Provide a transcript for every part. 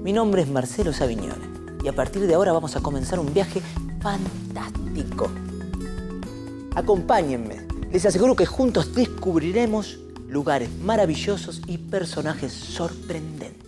Mi nombre es Marcelo Savignone y a partir de ahora vamos a comenzar un viaje fantástico. Acompáñenme, les aseguro que juntos descubriremos lugares maravillosos y personajes sorprendentes.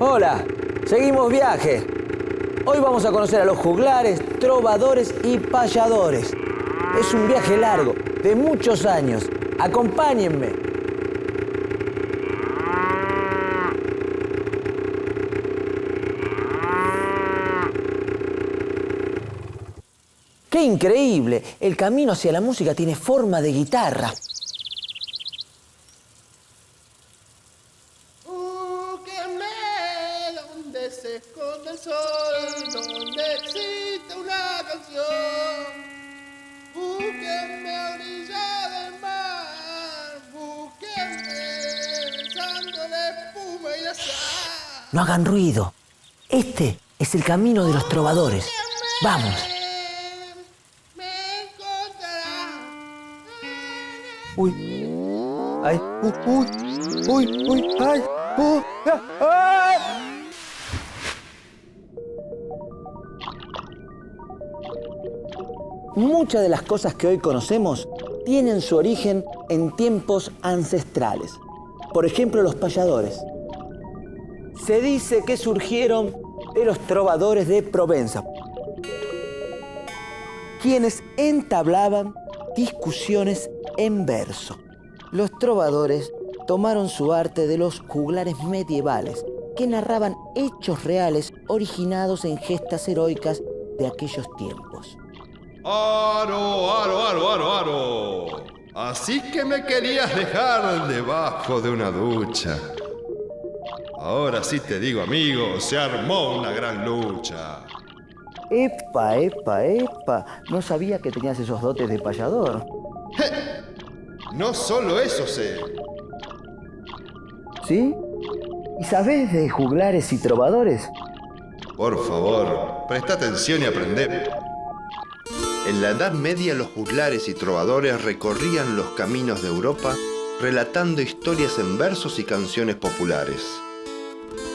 Hola, seguimos viaje. Hoy vamos a conocer a los juglares, trovadores y payadores. Es un viaje largo, de muchos años. Acompáñenme. ¡Qué increíble! El camino hacia la música tiene forma de guitarra. Se esconde el sol, donde existe una canción. Búsquenme a orilla del mar, búsquenme besando la espuma y la sal. No hagan ruido. Este es el camino de los trovadores. Vamos. Me encontrarán. Uy. Ay. Uy. Ay. Ay. Muchas de las cosas que hoy conocemos tienen su origen en tiempos ancestrales. Por ejemplo, los payadores. Se dice que surgieron de los trovadores de Provenza, quienes entablaban discusiones en verso. Los trovadores tomaron su arte de los juglares medievales, que narraban hechos reales originados en gestas heroicas de aquellos tiempos. ¡Aro! Así que me querías dejar debajo de una ducha. Ahora sí te digo, amigo, se armó una gran lucha. ¡Epa! No sabía que tenías esos dotes de payador. No solo eso sé. ¿Sí? ¿Y sabés de juglares y trovadores? Por favor, presta atención y aprende. En la Edad Media los juglares y trovadores recorrían los caminos de Europa relatando historias en versos y canciones populares.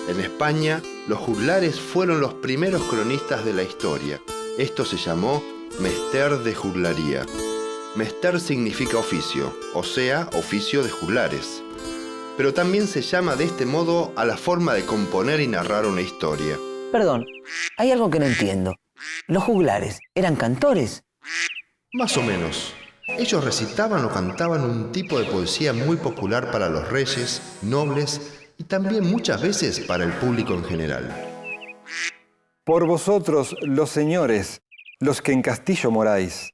En España, los juglares fueron los primeros cronistas de la historia. Esto se llamó Mester de Juglaría. Mester significa oficio, o sea, oficio de juglares. Pero también se llama de este modo a la forma de componer y narrar una historia. Perdón, hay algo que no entiendo. ¿Los juglares eran cantores? Más o menos. Ellos recitaban o cantaban un tipo de poesía muy popular para los reyes, nobles y también muchas veces para el público en general. Por vosotros, los señores, los que en castillo moráis.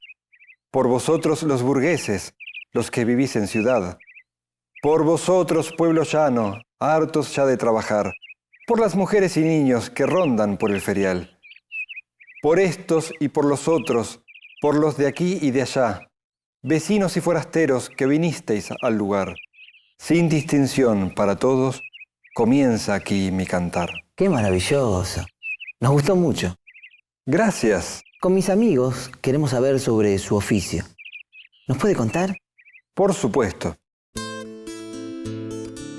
Por vosotros, los burgueses, los que vivís en ciudad. Por vosotros, pueblo llano, hartos ya de trabajar. Por las mujeres y niños que rondan por el ferial. Por estos y por los otros, por los de aquí y de allá, vecinos y forasteros que vinisteis al lugar. Sin distinción para todos, comienza aquí mi cantar. ¡Qué maravilloso! Nos gustó mucho. Gracias. Con mis amigos queremos saber sobre su oficio. ¿Nos puede contar? Por supuesto.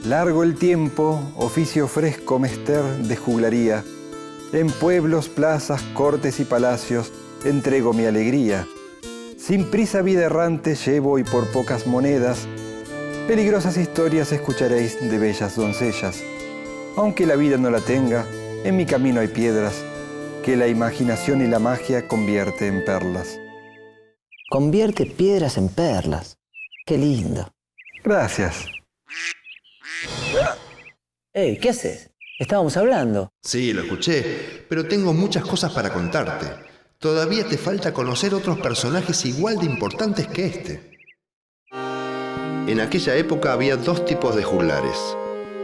Largo el tiempo, oficio fresco mester de juglaría. En pueblos, plazas, cortes y palacios entrego mi alegría. Sin prisa vida errante llevo y por pocas monedas peligrosas historias escucharéis de bellas doncellas. Aunque la vida no la tenga, en mi camino hay piedras que la imaginación y la magia convierte en perlas. Convierte piedras en perlas. ¡Qué lindo! Gracias. ¡Ey! ¿Qué haces? Estábamos hablando. Sí, lo escuché, pero tengo muchas cosas para contarte. Todavía te falta conocer otros personajes igual de importantes que este. En aquella época había dos tipos de juglares.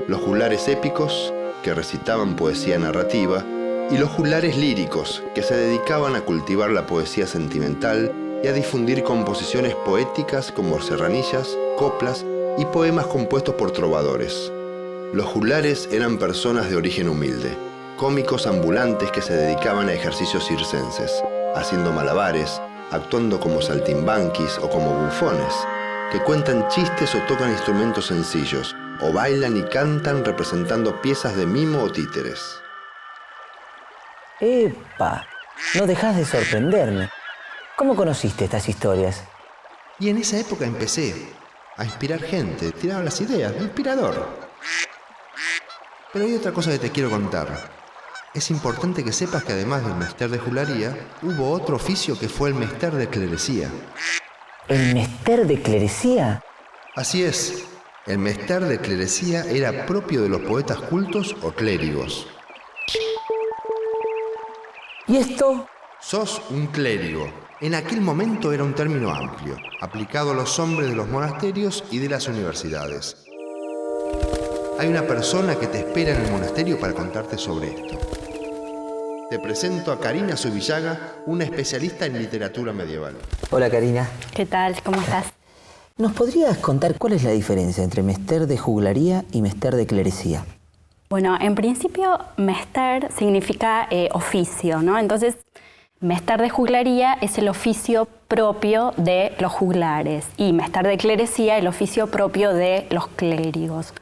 Los juglares épicos, que recitaban poesía narrativa, y los juglares líricos, que se dedicaban a cultivar la poesía sentimental y a difundir composiciones poéticas como serranillas, coplas y poemas compuestos por trovadores. Los juglares eran personas de origen humilde, cómicos ambulantes que se dedicaban a ejercicios circenses, haciendo malabares, actuando como saltimbanquis o como bufones, que cuentan chistes o tocan instrumentos sencillos, o bailan y cantan representando piezas de mimo o títeres. ¡Epa! No dejas de sorprenderme. ¿Cómo conociste estas historias? Y en esa época empecé a inspirar gente, tiraba las ideas, inspirador. Pero hay otra cosa que te quiero contar. Es importante que sepas que además del mester de juglaría, hubo otro oficio que fue el mester de clerecía. ¿El mester de clerecía? Así es, el mester de clerecía era propio de los poetas cultos o clérigos. ¿Y esto? Sos un clérigo. En aquel momento era un término amplio, aplicado a los hombres de los monasterios y de las universidades. Hay una persona que te espera en el monasterio para contarte sobre esto. Te presento a Karina Zubillaga, una especialista en literatura medieval. Hola, Karina. ¿Qué tal? ¿Cómo estás? ¿Nos podrías contar cuál es la diferencia entre mester de juglaría y mester de clerecía? Bueno, en principio, mester significa oficio, ¿no? Entonces, mester de juglaría es el oficio propio de los juglares y mester de clerecía el oficio propio de los clérigos.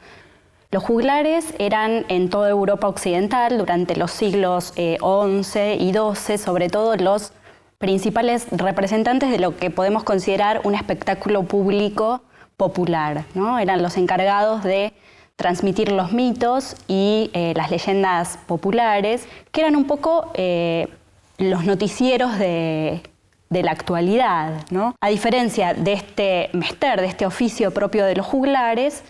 Los juglares eran en toda Europa occidental durante los siglos XI y XII, sobre todo los principales representantes de lo que podemos considerar un espectáculo público popular, ¿no? Eran los encargados de transmitir los mitos y las leyendas populares, que eran un poco los noticieros de la actualidad, ¿no? A diferencia de este mester, de este oficio propio de los juglares,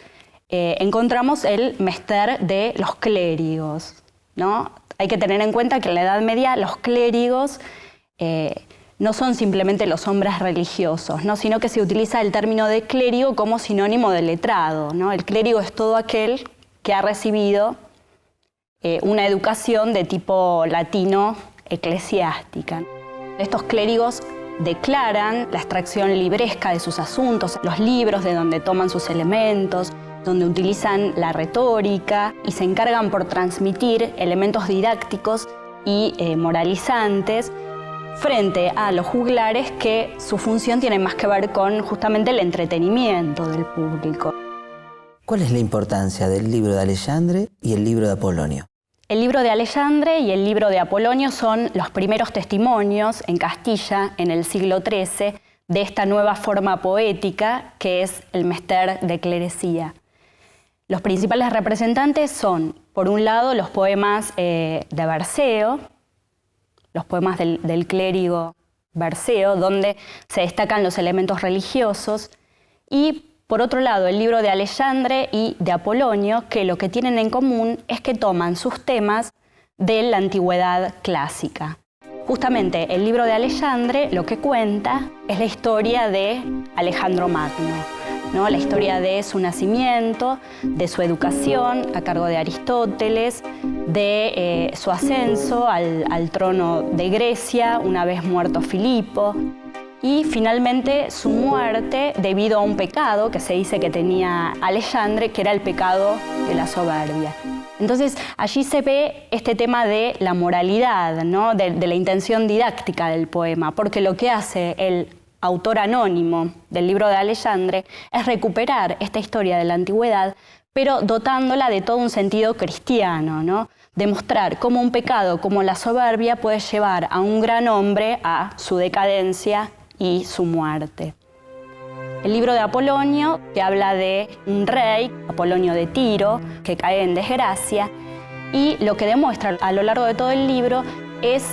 encontramos el mester de los clérigos, ¿no? Hay que tener en cuenta que en la Edad Media los clérigos no son simplemente los hombres religiosos, ¿no? Sino que se utiliza el término de clérigo como sinónimo de letrado, ¿no? El clérigo es todo aquel que ha recibido una educación de tipo latino eclesiástica. Estos clérigos declaran la extracción libresca de sus asuntos, los libros de donde toman sus elementos, donde utilizan la retórica y se encargan por transmitir elementos didácticos y moralizantes frente a los juglares, que su función tiene más que ver con justamente el entretenimiento del público. ¿Cuál es la importancia del libro de Alexandre y el libro de Apolonio? El libro de Alexandre y el libro de Apolonio son los primeros testimonios en Castilla en el siglo XIII de esta nueva forma poética que es el mester de clerecía. Los principales representantes son, por un lado, los poemas de Berceo, los poemas del clérigo Berceo, donde se destacan los elementos religiosos, y por otro lado el libro de Alexandre y de Apolonio, que lo que tienen en común es que toman sus temas de la antigüedad clásica. Justamente el libro de Alexandre lo que cuenta es la historia de Alejandro Magno, ¿no? La historia de su nacimiento, de su educación a cargo de Aristóteles, de su ascenso al trono de Grecia una vez muerto Filipo, y finalmente su muerte debido a un pecado que se dice que tenía Alexandre, que era el pecado de la soberbia. Entonces allí se ve este tema de la moralidad, ¿no? de la intención didáctica del poema, porque lo que hace el autor anónimo del libro de Alexandre es recuperar esta historia de la antigüedad, pero dotándola de todo un sentido cristiano, ¿no? Demostrar cómo un pecado como la soberbia puede llevar a un gran hombre a su decadencia y su muerte. El libro de Apolonio, que habla de un rey, Apolonio de Tiro, que cae en desgracia, y lo que demuestra a lo largo de todo el libro es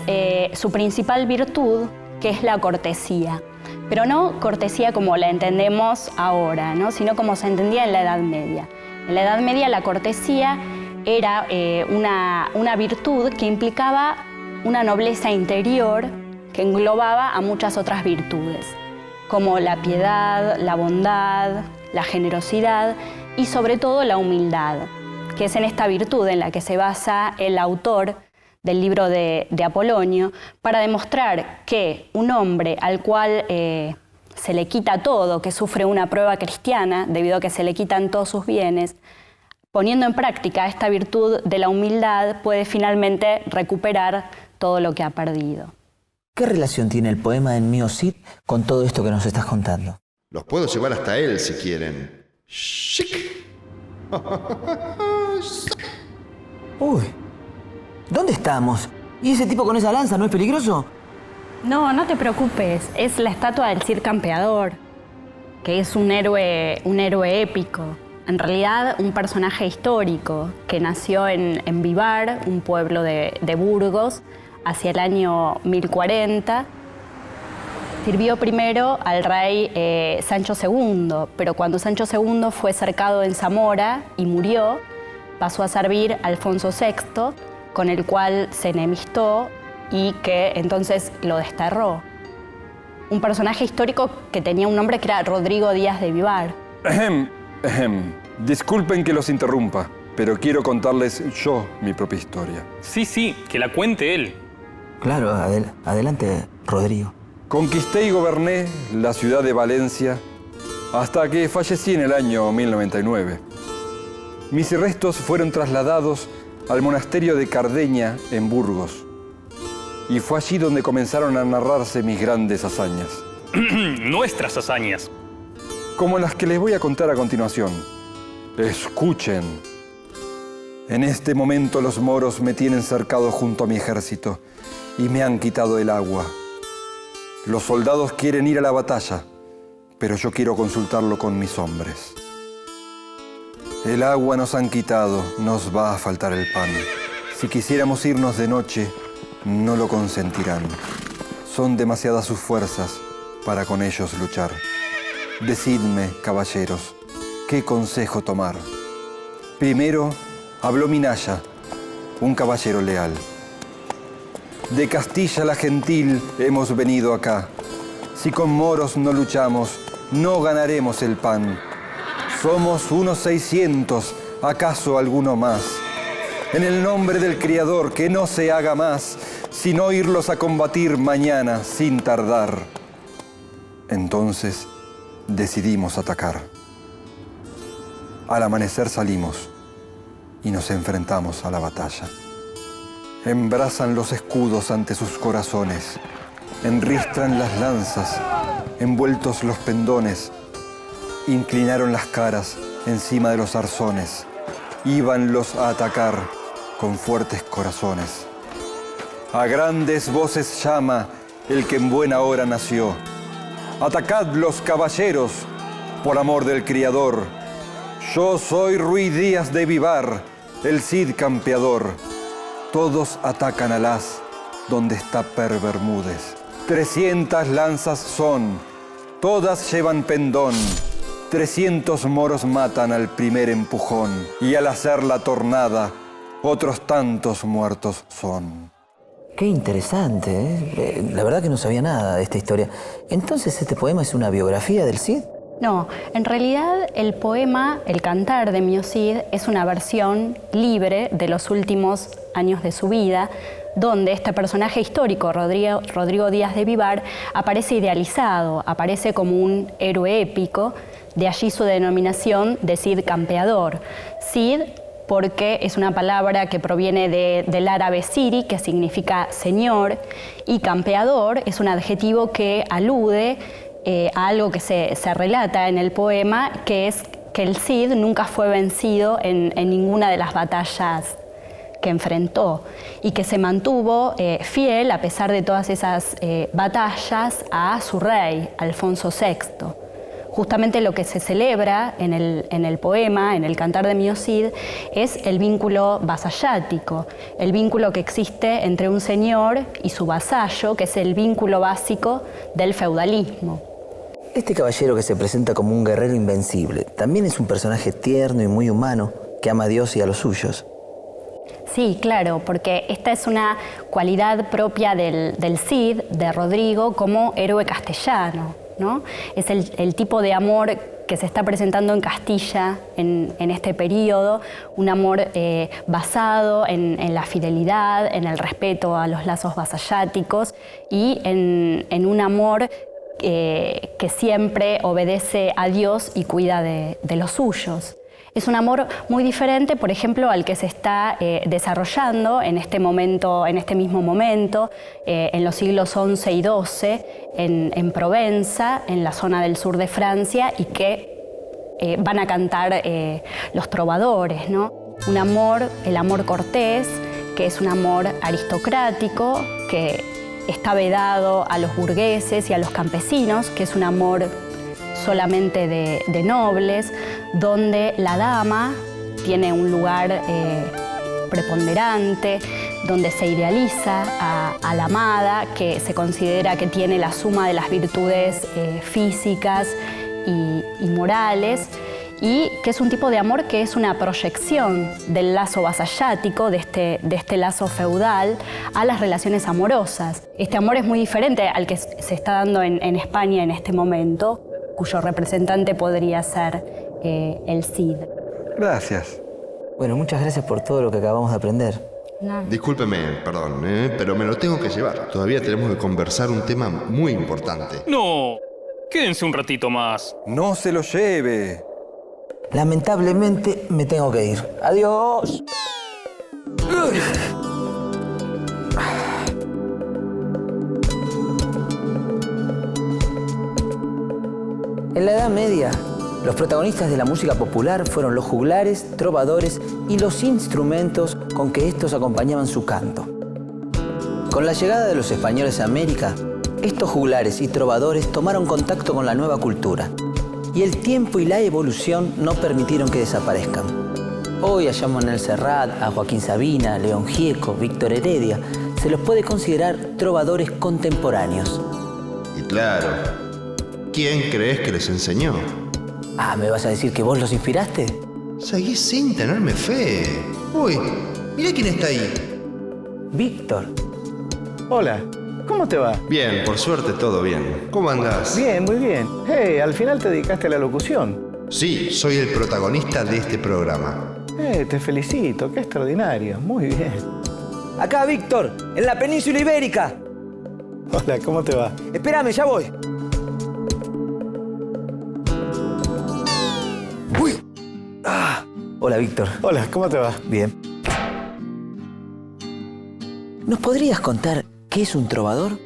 su principal virtud, que es la cortesía. Pero no cortesía como la entendemos ahora, ¿no? Sino como se entendía en la Edad Media. En la Edad Media la cortesía era una virtud que implicaba una nobleza interior que englobaba a muchas otras virtudes. como la piedad, la bondad, la generosidad y sobre todo la humildad, que es en esta virtud en la que se basa el autor del libro de Apolonio, para demostrar que un hombre al cual se le quita todo, que sufre una prueba cristiana debido a que se le quitan todos sus bienes, poniendo en práctica esta virtud de la humildad, puede finalmente recuperar todo lo que ha perdido. ¿Qué relación tiene el poema del mío Cid con todo esto que nos estás contando? Los puedo llevar hasta él si quieren. ¡Chic! Uy, ¿dónde estamos? ¿Y ese tipo con esa lanza no es peligroso? No, no te preocupes, es la estatua del Cid Campeador, que es un héroe épico. En realidad, un personaje histórico que nació en Vivar, un pueblo de Burgos, hacia el año 1040. Sirvió primero al rey Sancho II, pero cuando Sancho II fue cercado en Zamora y murió, pasó a servir a Alfonso VI, con el cual se enemistó y que entonces lo desterró. Un personaje histórico que tenía un nombre que era Rodrigo Díaz de Vivar. Disculpen que los interrumpa, pero quiero contarles yo mi propia historia. Sí, que la cuente él. Claro, adelante, Rodrigo. Conquisté y goberné la ciudad de Valencia hasta que fallecí en el año 1099. Mis restos fueron trasladados al monasterio de Cardeña en Burgos. Y fue allí donde comenzaron a narrarse mis grandes hazañas. Nuestras hazañas. Como las que les voy a contar a continuación. Escuchen. En este momento los moros me tienen cercado junto a mi ejército y me han quitado el agua. Los soldados quieren ir a la batalla, pero yo quiero consultarlo con mis hombres. El agua nos han quitado, nos va a faltar el pan. Si quisiéramos irnos de noche, no lo consentirán. Son demasiadas sus fuerzas para con ellos luchar. Decidme, caballeros, ¿qué consejo tomar? Primero habló Minaya, un caballero leal. De Castilla la gentil hemos venido acá. Si con moros no luchamos, no ganaremos el pan. Somos unos 600, acaso alguno más. En el nombre del Criador, que no se haga más, sino irlos a combatir mañana sin tardar. Entonces decidimos atacar. Al amanecer salimos y nos enfrentamos a la batalla. Embrazan los escudos ante sus corazones, enristran las lanzas, envueltos los pendones, inclinaron las caras encima de los arzones, íbanlos a atacar con fuertes corazones. A grandes voces llama el que en buena hora nació. Atacad los caballeros, por amor del Criador. Yo soy Ruy Díaz de Vivar, el Cid Campeador. Todos atacan al as donde está Per Bermúdez. 300 lanzas son, todas llevan pendón. 300 moros matan al primer empujón. Y al hacer la tornada, otros tantos muertos son. Qué interesante, ¿eh? La verdad que no sabía nada de esta historia. Entonces, ¿este poema es una biografía del Cid? No, en realidad el poema, el cantar de Mío Cid, es una versión libre de los últimos años de su vida, donde este personaje histórico, Rodrigo Díaz de Vivar, aparece idealizado, aparece como un héroe épico, de allí su denominación de Cid Campeador. Cid, porque es una palabra que proviene del árabe siri, que significa señor, y campeador es un adjetivo que alude a algo que se relata en el poema, que es que el Cid nunca fue vencido en ninguna de las batallas que enfrentó y que se mantuvo fiel, a pesar de todas esas batallas, a su rey, Alfonso VI. Justamente lo que se celebra en el poema, en el cantar de Mío Cid, es el vínculo vasallático, el vínculo que existe entre un señor y su vasallo, que es el vínculo básico del feudalismo. Este caballero que se presenta como un guerrero invencible, también es un personaje tierno y muy humano que ama a Dios y a los suyos. Sí, claro, porque esta es una cualidad propia del Cid, de Rodrigo, como héroe castellano. ¿no? Es el tipo de amor que se está presentando en Castilla en este periodo, un amor basado en la fidelidad, en el respeto a los lazos vasalláticos y en un amor que siempre obedece a Dios y cuida de los suyos. Es un amor muy diferente, por ejemplo, al que se está desarrollando en este mismo momento, en los siglos XI y XII, en Provenza, en la zona del sur de Francia, y que van a cantar los trovadores, ¿no? Un amor, el amor cortés, que es un amor aristocrático, que está vedado a los burgueses y a los campesinos, que es un amor solamente de nobles, donde la dama tiene un lugar preponderante, donde se idealiza a la amada, que se considera que tiene la suma de las virtudes físicas y morales, y que es un tipo de amor que es una proyección del lazo vasallático, de este lazo feudal, a las relaciones amorosas. Este amor es muy diferente al que se está dando en España en este momento, cuyo representante podría ser el Cid. Gracias. Bueno, muchas gracias por todo lo que acabamos de aprender. No. Discúlpeme, perdón, pero me lo tengo que llevar. Todavía tenemos que conversar un tema muy importante. No, quédense un ratito más. No se lo lleve. Lamentablemente me tengo que ir. ¡Adiós! En la Edad Media, los protagonistas de la música popular fueron los juglares, trovadores y los instrumentos con que estos acompañaban su canto. Con la llegada de los españoles a América, estos juglares y trovadores tomaron contacto con la nueva cultura, y el tiempo y la evolución no permitieron que desaparezcan. Hoy a Manuel Serrat, a Joaquín Sabina, a León Gieco, Víctor Heredia, se los puede considerar trovadores contemporáneos. Y claro, ¿quién crees que les enseñó? Ah, ¿me vas a decir que vos los inspiraste? Seguís sin tenerme fe. Uy, mira quién está ahí. Víctor. Hola, ¿cómo te va? Bien, por suerte todo bien. ¿Cómo andás? Bien, muy bien. Hey, al final te dedicaste a la locución. Sí, soy el protagonista de este programa. Te felicito, qué extraordinario. Muy bien. Acá, Víctor, en la península ibérica. Hola, ¿cómo te va? Espérame, ya voy. ¡Uy! Ah. Hola, Víctor. Hola, ¿cómo te va? Bien. ¿Nos podrías contar qué es un trovador?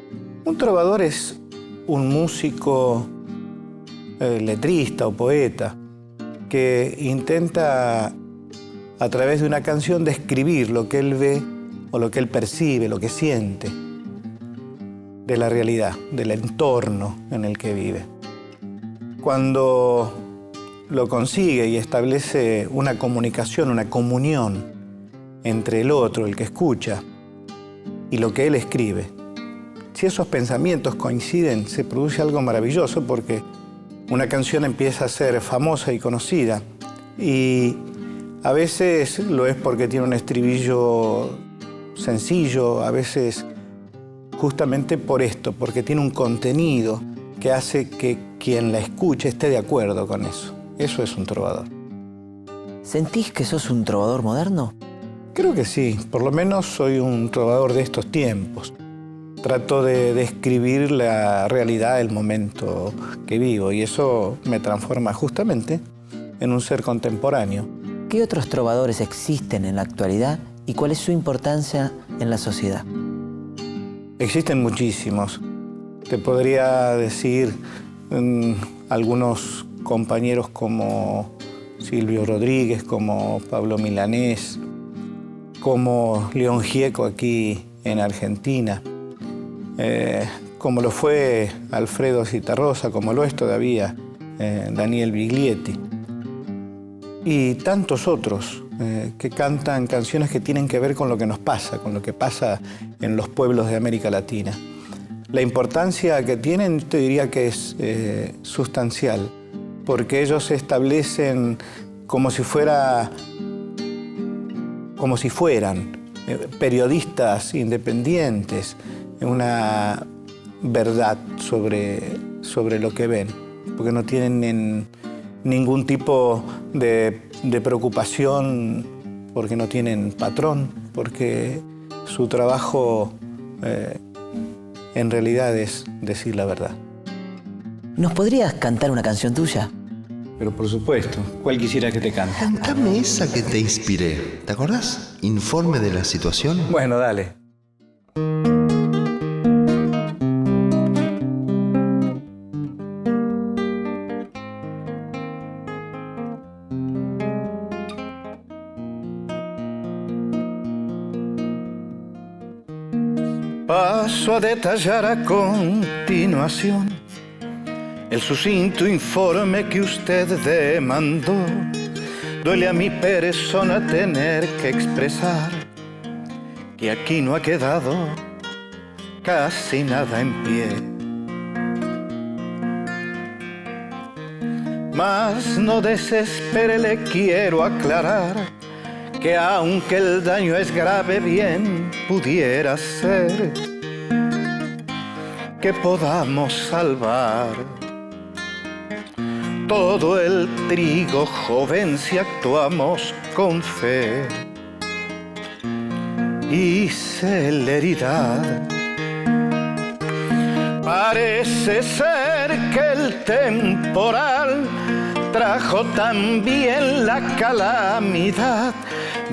Un trovador es un músico, letrista o poeta que intenta a través de una canción describir lo que él ve o lo que él percibe, lo que siente de la realidad, del entorno en el que vive. Cuando lo consigue y establece una comunicación, una comunión entre el otro, el que escucha, y lo que él escribe, si esos pensamientos coinciden, se produce algo maravilloso porque una canción empieza a ser famosa y conocida. Y a veces lo es porque tiene un estribillo sencillo, a veces justamente por esto, porque tiene un contenido que hace que quien la escuche esté de acuerdo con eso. Eso es un trovador. ¿Sentís que sos un trovador moderno? Creo que sí, por lo menos soy un trovador de estos tiempos. Trato de describir la realidad del momento que vivo y eso me transforma justamente en un ser contemporáneo. ¿Qué otros trovadores existen en la actualidad y cuál es su importancia en la sociedad? Existen muchísimos. Te podría decir algunos compañeros como Silvio Rodríguez, como Pablo Milanés, como León Gieco aquí en Argentina, como lo fue Alfredo Zitarrosa, como lo es todavía Daniel Biglietti, y tantos otros que cantan canciones que tienen que ver con lo que nos pasa, con lo que pasa en los pueblos de América Latina. La importancia que tienen, te diría que es sustancial, porque ellos se establecen como si fueran periodistas independientes, una verdad sobre sobre lo que ven, porque no tienen ningún tipo de preocupación, porque no tienen patrón, porque su trabajo en realidad es decir la verdad. ¿Nos podrías cantar una canción tuya? Pero por supuesto, ¿cuál quisiera que te cante? Cántame esa que te inspiré. ¿Te acordás? Informe de la situación. Bueno, dale. Paso a detallar a continuación el sucinto informe que usted demandó. Duele a mi persona tener que expresar que aquí no ha quedado casi nada en pie. Mas no desespere, le quiero aclarar que aunque el daño es grave, bien pudiera ser que podamos salvar todo el trigo joven si actuamos con fe y celeridad. Parece ser que el temporal trajo también la calamidad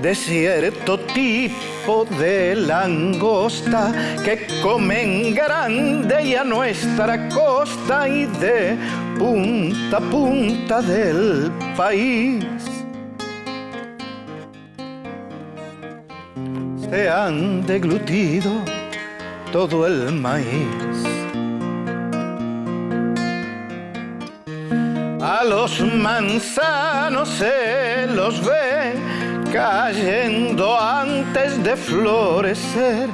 de cierto tipo de langosta que comen grande y a nuestra costa y de punta a punta del país. Se han deglutido todo el maíz. A los manzanos se los ve cayendo antes de florecer.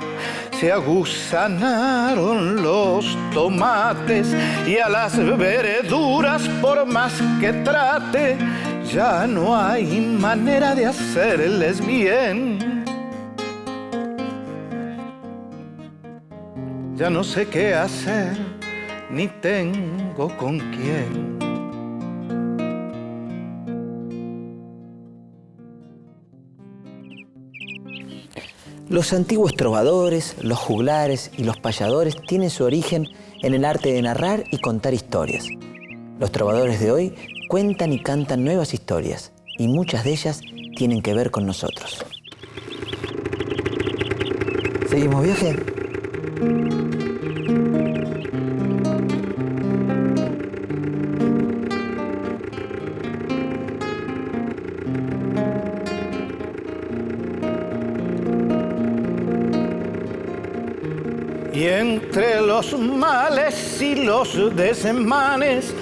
Se aguzanaron los tomates y a las verduras, por más que trate, ya no hay manera de hacerles bien. Ya no sé qué hacer, ni tengo con quién. Los antiguos trovadores, los juglares y los payadores tienen su origen en el arte de narrar y contar historias. Los trovadores de hoy cuentan y cantan nuevas historias, y muchas de ellas tienen que ver con nosotros. ¿Seguimos viaje? Y entre los males y los desmanes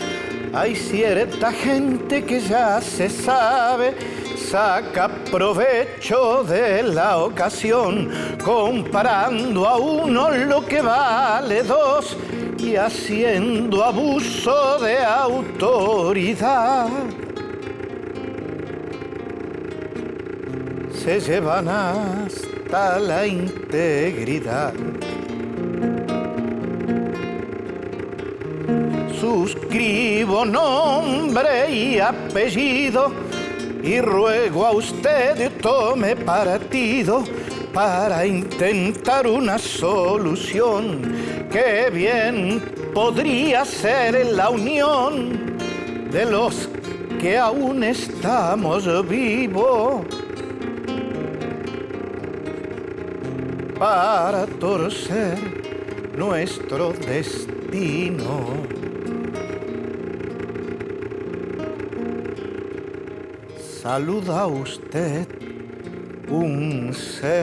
hay cierta gente que ya se sabe, saca provecho de la ocasión, comparando a uno lo que vale dos y haciendo abuso de autoridad. Se llevan hasta la integridad. Suscribo nombre y apellido y ruego a usted tome partido para intentar una solución que bien podría ser la unión de los que aún estamos vivos para torcer nuestro destino. Saluda usted un servidor.